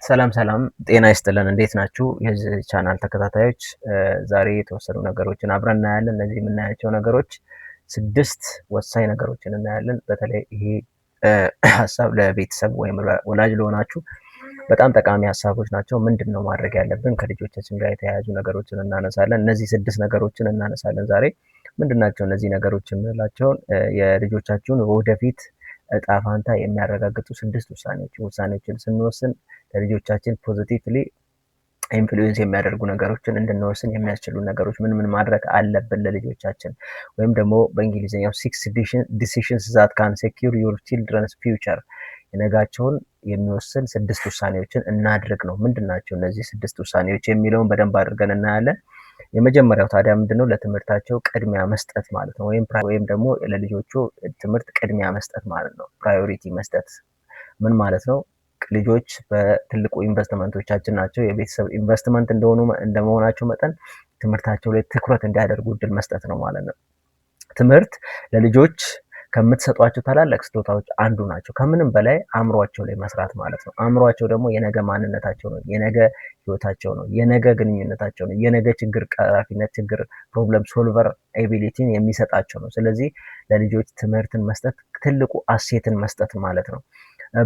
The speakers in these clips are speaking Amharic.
ሰላም ጤና ይስጥልን። እንዴት ናችሁ የዚህ ቻናል ተከታታዮች? ዛሬ የተወሰኑ ነገሮችን አብረን እናያለን። እነዚህ የምናያቸው ነገሮች 6 ወሳኝ ነገሮችን እናያለን። በተለይ ይሄ ሀሳብ ለቤተሰብ ወይም ወላጅ ለሆናችሁ በጣም ጠቃሚ ሀሳቦች ናቸው። ምንድነው ማድረግ ያለብን? ከልጆቻችን ጋር የተያያዙ ነገሮችን እናነሳለን። እነዚህ 6 ነገሮችን እናነሳለን ዛሬ። ምንድናቸው እነዚህ ነገሮች የምንላቸውን? የልጆቻችሁን ወደፊት እጣ ፋንታ የሚያረጋግጡ 6 ውሳኔዎችን ስንወስን ለልጆቻችን ፖዚቲቭሊ ኢንፍሉዌንስ የሚያደርጉ ነገሮችን እንድንወስን የሚያስችሉ ነገሮች ምን ማድረግ አለብን ለልጆቻችን፣ ወይም ደግሞ በእንግሊዝኛው 6 decisions that can secure your children's future፣ የነጋቸውን የሚወስን 6 ውሳኔዎችን እናድርግ ነው። ምንድናቸው እነዚህ 6 ውሳኔዎች የሚለውን በደንብ አድርገን እናያለን። የመጀመሪያው ታዲያ ምንድነው? ለትምህርታቸው ቅድሚያ መስጠት ማለት ነው። ወይም ደግሞ ለልጆቹ ትምህርት ቅድሚያ መስጠት ማለት ነው። ፕራዮሪቲ መስጠት ምን ማለት ነው? ልጆች በትልቁ ኢንቨስትመንቶቻችን ናቸው። የቤተሰብ ኢንቨስትመንት እንደመሆናቸው መጠን ትምህርታቸው ላይ ትኩረት እንዲያደርጉ እድል መስጠት ነው ማለት ነው። ትምህርት ለልጆች ከምትሰጧቸው ታላላቅ ስጦታዎች አንዱ ናቸው። ከምንም በላይ አእምሯቸው ላይ መስራት ማለት ነው። አእምሯቸው ደግሞ የነገ ማንነታቸው ነው፣ የነገ ህይወታቸው ነው፣ የነገ ግንኙነታቸው ነው፣ የነገ ችግር ቀራፊነት፣ ችግር ፕሮብለም ሶልቨር ኤቢሊቲን የሚሰጣቸው ነው። ስለዚህ ለልጆች ትምህርትን መስጠት ትልቁ አሴትን መስጠት ማለት ነው።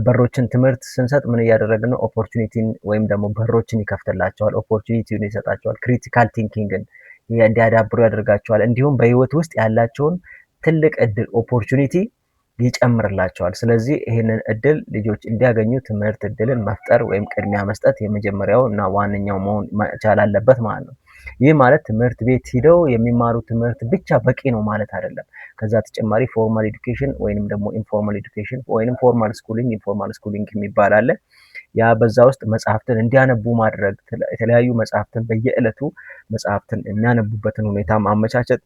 በሮችን ትምህርት ስንሰጥ ምን እያደረግን ነው? ኦፖርቹኒቲን ወይም ደግሞ በሮችን ይከፍትላቸዋል፣ ኦፖርቹኒቲውን ይሰጣቸዋል፣ ክሪቲካል ቲንኪንግን እንዲያዳብሩ ያደርጋቸዋል። እንዲሁም በህይወት ውስጥ ያላቸውን ትልቅ እድል ኦፖርቹኒቲ ይጨምርላቸዋል። ስለዚህ ይህንን እድል ልጆች እንዲያገኙ ትምህርት እድልን መፍጠር ወይም ቅድሚያ መስጠት የመጀመሪያው እና ዋነኛው መሆን መቻል አለበት ማለት ነው። ይህ ማለት ትምህርት ቤት ሂደው የሚማሩት ትምህርት ብቻ በቂ ነው ማለት አይደለም። ከዛ ተጨማሪ ፎርማል ኤዱኬሽን ወይንም ደግሞ ኢንፎርማል ኤዱኬሽን ወይንም ፎርማል ስኩሊንግ ኢንፎርማል ስኩሊንግ የሚባል አለ። ያ በዛ ውስጥ መጽሐፍትን እንዲያነቡ ማድረግ፣ የተለያዩ መጽሐፍትን በየዕለቱ መጽሐፍትን የሚያነቡበትን ሁኔታ ማመቻቸት፣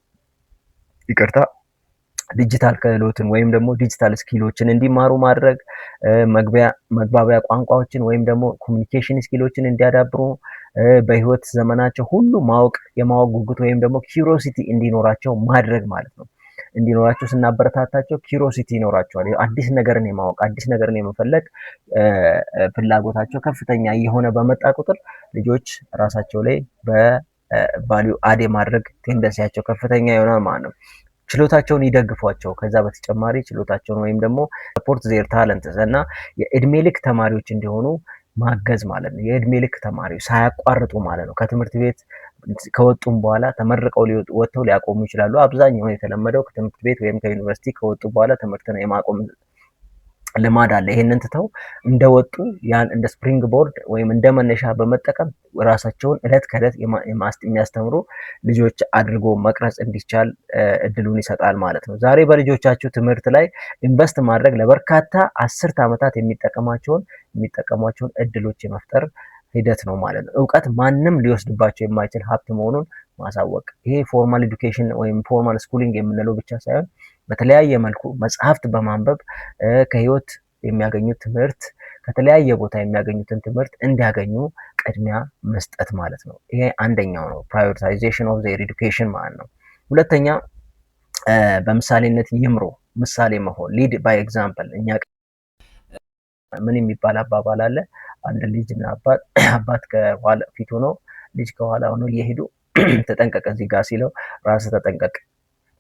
ዲጂታል ክህሎትን ወይም ደግሞ ዲጂታል ስኪሎችን እንዲማሩ ማድረግ፣ መግባቢያ ቋንቋዎችን ወይም ደግሞ ኮሚኒኬሽን ስኪሎችን እንዲያዳብሩ፣ በህይወት ዘመናቸው ሁሉ የማወቅ ጉጉት ወይም ደግሞ ኪዩሪዮሲቲ እንዲኖራቸው ማድረግ ማለት ነው። እንዲኖራቸው ስናበረታታቸው ኪዩሪዮሲቲ ይኖራቸዋል። አዲስ ነገርን የማወቅ አዲስ ነገርን የመፈለግ ፍላጎታቸው ከፍተኛ እየሆነ በመጣ ቁጥር ልጆች ራሳቸው ላይ በቫልዩ አድ የማድረግ ቴንደንሲያቸው ከፍተኛ ይሆናል ማለት ነው። ችሎታቸውን ይደግፏቸው። ከዛ በተጨማሪ ችሎታቸውን ወይም ደግሞ ሰፖርት ዜር ታለንት እና የእድሜ ልክ ተማሪዎች እንዲሆኑ ማገዝ ማለት ነው። የእድሜ ልክ ተማሪዎች ሳያቋርጡ ማለት ነው። ከትምህርት ቤት ከወጡም በኋላ ተመርቀው ወጥተው ሊያቆሙ ይችላሉ። አብዛኛው የተለመደው ከትምህርት ቤት ወይም ከዩኒቨርሲቲ ከወጡ በኋላ ትምህርትን የማቆም ልማድ አለ። ይሄንን ትተው እንደወጡ ያን እንደ ስፕሪንግ ቦርድ ወይም እንደ መነሻ በመጠቀም ራሳቸውን እለት ከእለት የሚያስተምሩ ልጆች አድርጎ መቅረጽ እንዲቻል እድሉን ይሰጣል ማለት ነው። ዛሬ በልጆቻችሁ ትምህርት ላይ ኢንቨስት ማድረግ ለበርካታ 10 ዓመታት የሚጠቀሟቸውን እድሎች የመፍጠር ሂደት ነው ማለት ነው። እውቀት ማንም ሊወስድባቸው የማይችል ሀብት መሆኑን ማሳወቅ። ይሄ ፎርማል ኤዱኬሽን ወይም ፎርማል ስኩሊንግ የምንለው ብቻ ሳይሆን በተለያየ መልኩ መጽሐፍት በማንበብ ከህይወት የሚያገኙት ትምህርት ከተለያየ ቦታ የሚያገኙትን ትምህርት እንዲያገኙ ቅድሚያ መስጠት ማለት ነው። ይሄ አንደኛው ነው፣ ፕራዮሪታይዜሽን ኦፍ ዜር ኤዱኬሽን ማለት ነው። ሁለተኛ በምሳሌነት ይምሩ፣ ምሳሌ መሆን፣ ሊድ ባይ ኤግዛምፕል። እኛ ምን የሚባል አባባል አለ? አንድ ልጅና አባት ከኋላ ፊት ሆኖ ልጅ ከኋላ ሆኖ እየሄዱ ተጠንቀቅ እዚህ ጋር ሲለው ራስ ተጠንቀቅ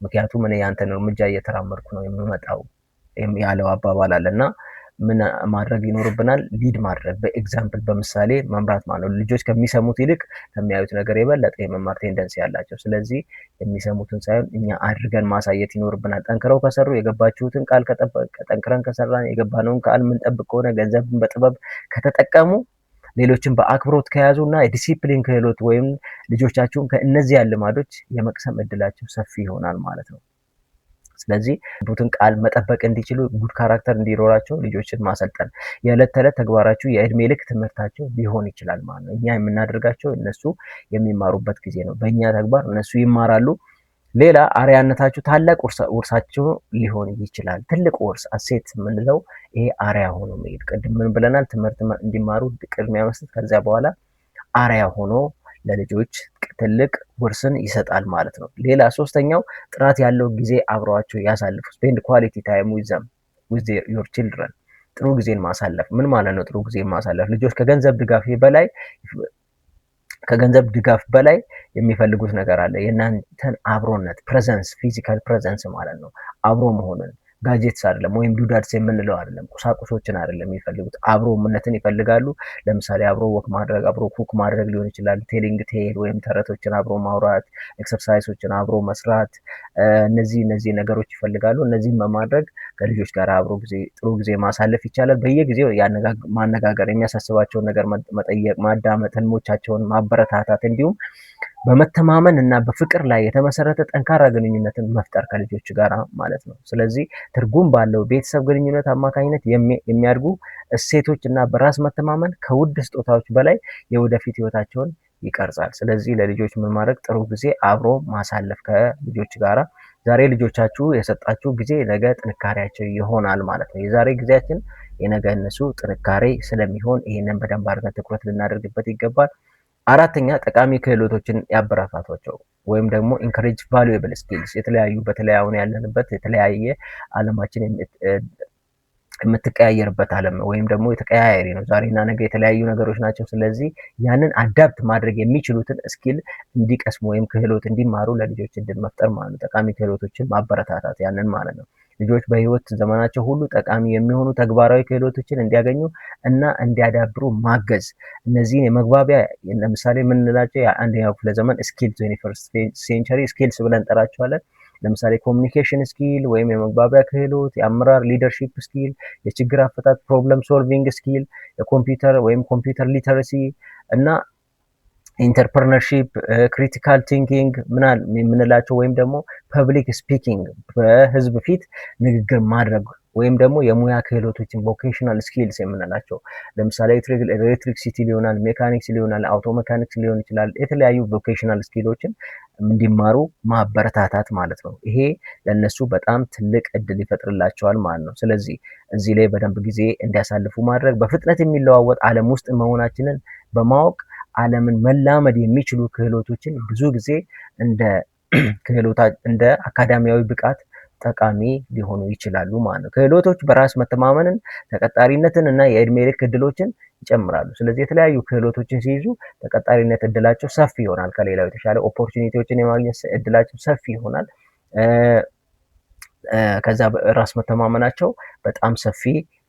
ምክንያቱም እኔ ያንተን እርምጃ እየተራመድኩ ነው የምመጣው ያለው አባባል አለና ምን ማድረግ ይኖርብናል? ሊድ ማድረግ፣ በኤግዛምፕል በምሳሌ መምራት ማለት ነው። ልጆች ከሚሰሙት ይልቅ ከሚያዩት ነገር የበለጠ የመማር ቴንደንሲ ያላቸው። ስለዚህ የሚሰሙትን ሳይሆን እኛ አድርገን ማሳየት ይኖርብናል። ጠንክረው ከሰሩ የገባችሁትን ቃል ጠንክረን ከሰራን የገባነውን ቃል የምንጠብቅ ከሆነ ገንዘብን በጥበብ ከተጠቀሙ ሌሎችን በአክብሮት ከያዙ እና የዲሲፕሊን ክህሎት ወይም ልጆቻችሁን ከእነዚህ ልማዶች የመቅሰም እድላቸው ሰፊ ይሆናል ማለት ነው። ስለዚህ ቡትን ቃል መጠበቅ እንዲችሉ ጉድ ካራክተር እንዲኖራቸው ልጆችን ማሰልጠን የዕለት ተዕለት ተግባራችሁ የእድሜ ልክ ትምህርታቸው ሊሆን ይችላል ማለት ነው። እኛ የምናደርጋቸው እነሱ የሚማሩበት ጊዜ ነው። በእኛ ተግባር እነሱ ይማራሉ። ሌላ አርያነታችሁ ታላቅ ውርሳችሁ ሊሆን ይችላል። ትልቅ ውርስ አሴት የምንለው ይሄ አርያ ሆኖ መሄድ። ቅድም ምን ብለናል? ትምህርት እንዲማሩ ቅድሚያ መስጠት፣ ከዚያ በኋላ አርያ ሆኖ ለልጆች ትልቅ ውርስን ይሰጣል ማለት ነው። ሌላ ሶስተኛው ጥራት ያለው ጊዜ አብረዋቸው ያሳልፉ። ስፔንድ ኳሊቲ ታይም ዊዝ ዮር ቺልድረን። ጥሩ ጊዜን ማሳለፍ ምን ማለት ነው? ጥሩ ጊዜን ማሳለፍ ልጆች ከገንዘብ ድጋፍ በላይ የሚፈልጉት ነገር አለ። የእናንተን አብሮነት ፕሬዘንስ፣ ፊዚካል ፕሬዘንስ ማለት ነው። አብሮ መሆንን ጋጀትስ አይደለም፣ ወይም ዱዳድስ የምንለው አይደለም፣ ቁሳቁሶችን አይደለም የሚፈልጉት፣ አብሮነትን ይፈልጋሉ። ለምሳሌ አብሮ ወክ ማድረግ፣ አብሮ ኩክ ማድረግ ሊሆን ይችላል። ቴሊንግ ቴል ወይም ተረቶችን አብሮ ማውራት፣ ኤክሰርሳይሶችን አብሮ መስራት፣ እነዚህ ነገሮች ይፈልጋሉ። እነዚህን በማድረግ ከልጆች ጋር አብሮ ጥሩ ጊዜ ማሳለፍ ይቻላል። በየጊዜው ማነጋገር፣ የሚያሳስባቸውን ነገር መጠየቅ፣ ማዳመጥ፣ ህልሞቻቸውን ማበረታታት እንዲሁም በመተማመን እና በፍቅር ላይ የተመሰረተ ጠንካራ ግንኙነትን መፍጠር ከልጆች ጋር ማለት ነው። ስለዚህ ትርጉም ባለው ቤተሰብ ግንኙነት አማካኝነት የሚያድጉ እሴቶች እና በራስ መተማመን ከውድ ስጦታዎች በላይ የወደፊት ህይወታቸውን ይቀርጻል። ስለዚህ ለልጆች ምን ማድረግ? ጥሩ ጊዜ አብሮ ማሳለፍ ከልጆች ጋራ። ዛሬ ልጆቻችሁ የሰጣችሁ ጊዜ ነገ ጥንካሬያቸው ይሆናል ማለት ነው። የዛሬ ጊዜያችን የነገ እነሱ ጥንካሬ ስለሚሆን ይህንን በደንብ አድርገን ትኩረት ልናደርግበት ይገባል። አራተኛ ጠቃሚ ክህሎቶችን ያበረታቷቸው ወይም ደግሞ ኢንካሬጅ ቫሉዌብል ስኪልስ። በተለይ አሁን ያለንበት የተለያየ ዓለማችን የምትቀያየርበት ዓለም ወይም ደግሞ የተቀያያሪ ነው። ዛሬና ነገ የተለያዩ ነገሮች ናቸው። ስለዚህ ያንን አዳፕት ማድረግ የሚችሉትን ስኪል እንዲቀስሙ ወይም ክህሎት እንዲማሩ ለልጆች እድል መፍጠር ማለት ነው። ጠቃሚ ክህሎቶችን ማበረታታት ያንን ማለት ነው። ልጆች በህይወት ዘመናቸው ሁሉ ጠቃሚ የሚሆኑ ተግባራዊ ክህሎቶችን እንዲያገኙ እና እንዲያዳብሩ ማገዝ። እነዚህን የመግባቢያ ለምሳሌ የምንላቸው የአንደኛው ክፍለ ዘመን ስኪልስ፣ 21 ሴንቸሪ ስኪልስ ብለን እንጠራቸዋለን። ለምሳሌ ኮሚኒኬሽን ስኪል ወይም የመግባቢያ ክህሎት፣ የአመራር ሊደርሺፕ ስኪል፣ የችግር አፈታት ፕሮብለም ሶልቪንግ ስኪል፣ የኮምፒውተር ወይም ኮምፒውተር ሊተረሲ እና ኢንተርፕርነርሺፕ፣ ክሪቲካል ቲንኪንግ የምንላቸው ወይም ደግሞ ፐብሊክ ስፒኪንግ በህዝብ ፊት ንግግር ማድረግ ወይም ደግሞ የሙያ ክህሎቶችን ቮኬሽናል ስኪልስ የምንላቸው ለምሳሌ ኤሌክትሪክሲቲ ሊሆናል፣ ሜካኒክስ ሊሆናል፣ አውቶ ሜካኒክስ ሊሆን ይችላል። የተለያዩ ቮኬሽናል ስኪሎችን እንዲማሩ ማበረታታት ማለት ነው። ይሄ ለነሱ በጣም ትልቅ እድል ይፈጥርላቸዋል ማለት ነው። ስለዚህ እዚህ ላይ በደንብ ጊዜ እንዲያሳልፉ ማድረግ፣ በፍጥነት የሚለዋወጥ ዓለም ውስጥ መሆናችንን በማወቅ ዓለምን መላመድ የሚችሉ ክህሎቶችን ብዙ ጊዜ እንደ አካዳሚያዊ ብቃት ጠቃሚ ሊሆኑ ይችላሉ ማለት ነው። ክህሎቶች በራስ መተማመንን፣ ተቀጣሪነትን እና የእድሜ ልክ እድሎችን ይጨምራሉ። ስለዚህ የተለያዩ ክህሎቶችን ሲይዙ ተቀጣሪነት እድላቸው ሰፊ ይሆናል። ከሌላው የተሻለ ኦፖርቹኒቲዎችን የማግኘት እድላቸው ሰፊ ይሆናል። ከዛ ራስ መተማመናቸው በጣም ሰፊ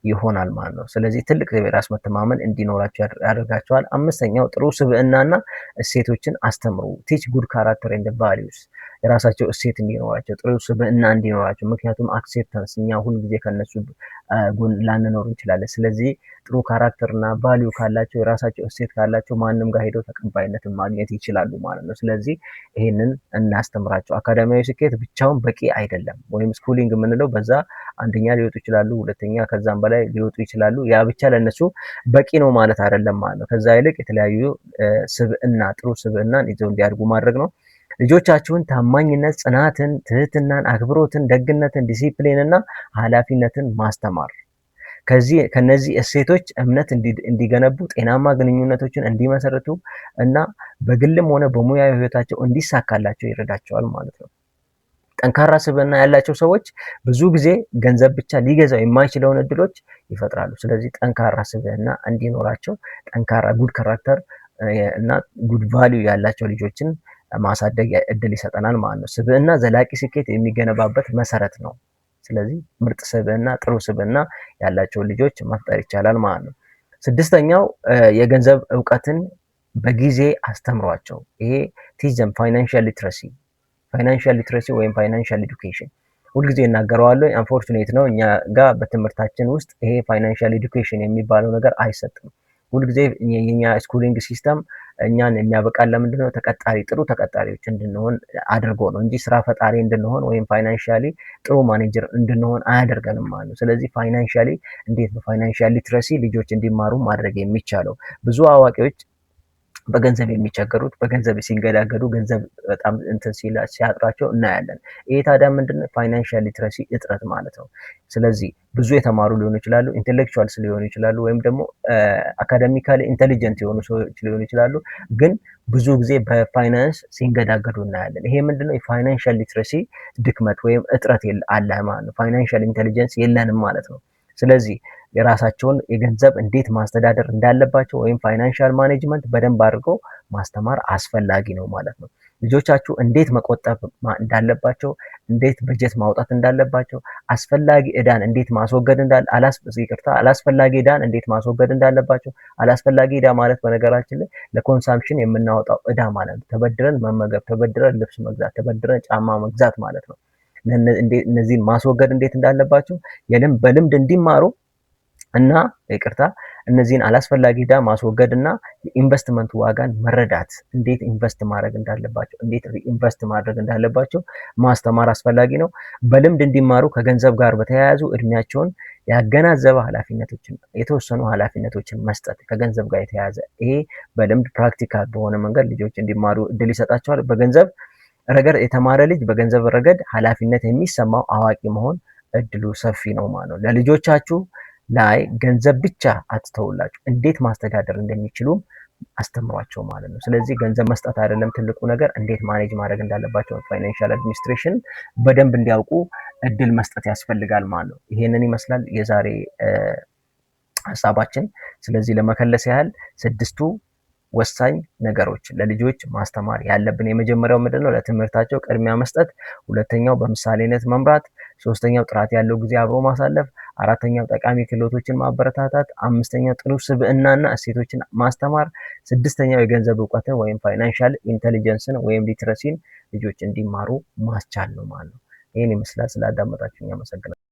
ይሆናል ማለት ነው። ስለዚህ ትልቅ የራስ መተማመን እንዲኖራቸው ያደርጋቸዋል። አምስተኛው ጥሩ ስብዕናና እሴቶችን አስተምሩ። ቲች ጉድ ካራክተር ኤንድ ቫሊዩስ። የራሳቸው እሴት እንዲኖራቸው፣ ጥሩ ስብዕና እንዲኖራቸው። ምክንያቱም አክሴፕታንስ እኛ ሁልጊዜ ከነሱ ጎን ላንኖር እንችላለን። ስለዚህ ጥሩ ካራክተርና ቫሊዩ ካላቸው፣ የራሳቸው እሴት ካላቸው ማንም ጋር ሄደው ተቀባይነትን ማግኘት ይችላሉ ማለት ነው። ስለዚህ ይሄንን እናስተምራቸው። አካዳሚያዊ ስኬት ብቻውን በቂ አይደለም። ወይም ስኩሊንግ የምንለው በዛ አንደኛ ሊወጡ ይችላሉ፣ ሁለተኛ ከዛም በላይ ሊወጡ ይችላሉ። ያ ብቻ ለነሱ በቂ ነው ማለት አይደለም ማለት ነው። ከዛ ይልቅ የተለያዩ ጥሩ ስብዕናን ይዘው እንዲያድጉ ማድረግ ነው። ልጆቻችሁን ታማኝነት፣ ጽናትን፣ ትህትናን፣ አክብሮትን፣ ደግነትን፣ ዲሲፕሊን እና ኃላፊነትን ማስተማር ከነዚህ እሴቶች እምነት እንዲገነቡ፣ ጤናማ ግንኙነቶችን እንዲመሰርቱ እና በግልም ሆነ በሙያዊ ህይወታቸው እንዲሳካላቸው ይረዳቸዋል ማለት ነው። ጠንካራ ስብዕና ያላቸው ሰዎች ብዙ ጊዜ ገንዘብ ብቻ ሊገዛው የማይችለውን እድሎች ይፈጥራሉ። ስለዚህ ጠንካራ ስብዕና እንዲኖራቸው ጠንካራ ጉድ ካራክተር እና ጉድ ቫሊዩ ያላቸው ልጆችን ማሳደግ እድል ይሰጠናል ማለት ነው። ስብዕና ዘላቂ ስኬት የሚገነባበት መሰረት ነው። ስለዚህ ምርጥ ስብዕና፣ ጥሩ ስብዕና ያላቸውን ልጆች መፍጠር ይቻላል ማለት ነው። ስድስተኛው የገንዘብ እውቀትን በጊዜ አስተምሯቸው። ይሄ ቲች ዘም ፋይናንሻል ሊትረሲ ወይም ፋይናንሻል ኤዱኬሽን ሁልጊዜ እናገረዋለሁ። አንፎርቹኔት ነው እኛ ጋር በትምህርታችን ውስጥ ይሄ ፋይናንሻል ኤዱኬሽን የሚባለው ነገር አይሰጥም። ሁልጊዜ የኛ ስኩሊንግ ሲስተም እኛን የሚያበቃን ለምንድን ነው? ጥሩ ተቀጣሪዎች እንድንሆን አድርጎ ነው እንጂ ስራ ፈጣሪ እንድንሆን ወይም ፋይናንሻሊ ጥሩ ማኔጀር እንድንሆን አያደርገንም ማለት ነው። ስለዚህ ፋይናንሻሊ እንዴት ነው ፋይናንሻል ሊትረሲ ልጆች እንዲማሩ ማድረግ የሚቻለው? ብዙ አዋቂዎች በገንዘብ የሚቸገሩት በገንዘብ ሲንገዳገዱ ገንዘብ በጣም ሲያጥራቸው እናያለን። ይሄ ታዲያ ምንድነው? ፋይናንሻል ሊትረሲ እጥረት ማለት ነው። ስለዚህ ብዙ የተማሩ ሊሆኑ ይችላሉ፣ ኢንቴሌክቹዋልስ ሊሆኑ ይችላሉ፣ ወይም ደግሞ አካዳሚካሊ ኢንቴሊጀንት የሆኑ ሰዎች ሊሆኑ ይችላሉ። ግን ብዙ ጊዜ በፋይናንስ ሲንገዳገዱ እናያለን። ይሄ ምንድነው? የፋይናንሻል ሊትረሲ ድክመት ወይም እጥረት አለ ማለት ነው። ፋይናንሻል ኢንቴሊጀንስ የለንም ማለት ነው። ስለዚህ የራሳቸውን የገንዘብ እንዴት ማስተዳደር እንዳለባቸው ወይም ፋይናንሻል ማኔጅመንት በደንብ አድርገው ማስተማር አስፈላጊ ነው ማለት ነው። ልጆቻችሁ እንዴት መቆጠብ እንዳለባቸው፣ እንዴት በጀት ማውጣት እንዳለባቸው፣ አስፈላጊ ዕዳን እንዴት ማስወገድ አላስፈላጊ ዕዳን እንዴት ማስወገድ እንዳለባቸው። አላስፈላጊ ዕዳ ማለት በነገራችን ላይ ለኮንሳምፕሽን የምናወጣው ዕዳ ማለት ነው። ተበድረን መመገብ፣ ተበድረን ልብስ መግዛት፣ ተበድረን ጫማ መግዛት ማለት ነው። እነዚህን ማስወገድ እንዴት እንዳለባቸው በልምድ እንዲማሩ እና እነዚህን አላስፈላጊ ዕዳ ማስወገድ እና የኢንቨስትመንት ዋጋን መረዳት፣ እንዴት ኢንቨስት ማድረግ እንዳለባቸው፣ እንዴት ኢንቨስት ማድረግ እንዳለባቸው ማስተማር አስፈላጊ ነው። በልምድ እንዲማሩ ከገንዘብ ጋር በተያያዙ እድሜያቸውን ያገናዘበ ኃላፊነቶችን የተወሰኑ ኃላፊነቶችን መስጠት ከገንዘብ ጋር የተያያዘ ይሄ በልምድ ፕራክቲካል በሆነ መንገድ ልጆች እንዲማሩ እድል ይሰጣቸዋል። በገንዘብ ረገድ የተማረ ልጅ በገንዘብ ረገድ ኃላፊነት የሚሰማው አዋቂ መሆን እድሉ ሰፊ ነው ማለት ነው። ለልጆቻችሁ ላይ ገንዘብ ብቻ አትተውላችሁ፣ እንዴት ማስተዳደር እንደሚችሉም አስተምሯቸው ማለት ነው። ስለዚህ ገንዘብ መስጠት አይደለም ትልቁ ነገር፣ እንዴት ማኔጅ ማድረግ እንዳለባቸው ፋይናንሻል አድሚኒስትሬሽን በደንብ እንዲያውቁ እድል መስጠት ያስፈልጋል ማለት ነው። ይሄንን ይመስላል የዛሬ ሀሳባችን። ስለዚህ ለመከለስ ያህል 6ቱ ወሳኝ ነገሮች ለልጆች ማስተማር ያለብን፣ የመጀመሪያው ምንድነው? ለትምህርታቸው ቅድሚያ መስጠት፣ ሁለተኛው በምሳሌነት መምራት፣ ሶስተኛው ጥራት ያለው ጊዜ አብሮ ማሳለፍ፣ አራተኛው ጠቃሚ ክህሎቶችን ማበረታታት፣ አምስተኛው ጥሩ ስብዕናና እሴቶችን ማስተማር፣ ስድስተኛው የገንዘብ እውቀትን ወይም ፋይናንሻል ኢንተሊጀንስን ወይም ሊትረሲን ልጆች እንዲማሩ ማስቻል ነው ማለት ነው። ይህን ይመስላል። ስላዳመጣችሁኝ አመሰግናለሁ።